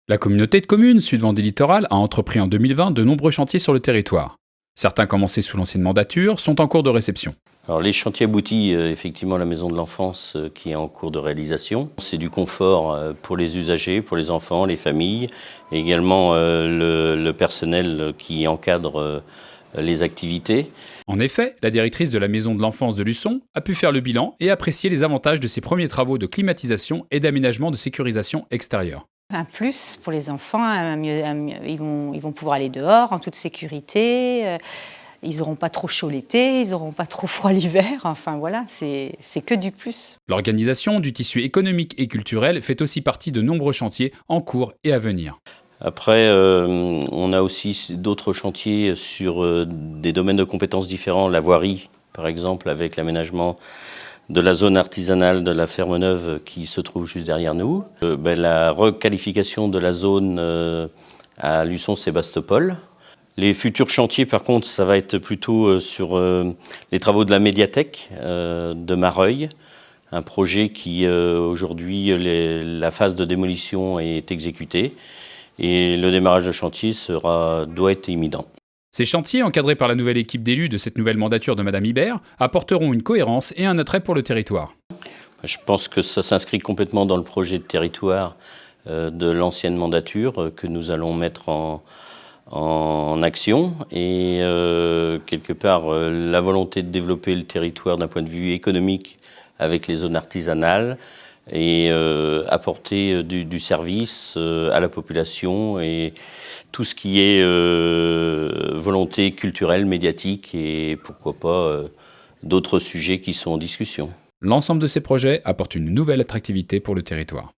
La communauté de communes Sud-Vendée Littoral a entrepris en 2020 de nombreux chantiers sur le territoire. Certains commencés sous l'ancienne mandature sont en cours de réception. Alors les chantiers aboutis, effectivement la maison de l'enfance qui est en cours de réalisation. C'est du confort pour les usagers, pour les enfants, les familles, et également le personnel qui encadre les activités. En effet, la directrice de la maison de l'enfance de Luçon a pu faire le bilan et apprécier les avantages de ses premiers travaux de climatisation et d'aménagement de sécurisation extérieure. Un plus pour les enfants, ils vont pouvoir aller dehors en toute sécurité, ils n'auront pas trop chaud l'été, ils n'auront pas trop froid l'hiver, enfin voilà, c'est que du plus. L'organisation du tissu économique et culturel fait aussi partie de nombreux chantiers en cours et à venir. Après, on a aussi d'autres chantiers sur des domaines de compétences différents, la voirie par exemple, avec l'aménagement de la zone artisanale de la Ferme Neuve qui se trouve juste derrière nous. La requalification de la zone à Luçon-Sébastopol. Les futurs chantiers, par contre, ça va être plutôt sur les travaux de la médiathèque de Mareuil, un projet qui, aujourd'hui, la phase de démolition est exécutée et le démarrage de chantier doit être imminent. Ces chantiers, encadrés par la nouvelle équipe d'élus de cette nouvelle mandature de Madame Ibert, apporteront une cohérence et un attrait pour le territoire. Je pense que ça s'inscrit complètement dans le projet de territoire de l'ancienne mandature que nous allons mettre en action et quelque part la volonté de développer le territoire d'un point de vue économique avec les zones artisanales et apporter du service à la population et tout ce qui est volonté culturelle, médiatique et pourquoi pas d'autres sujets qui sont en discussion. L'ensemble de ces projets apporte une nouvelle attractivité pour le territoire.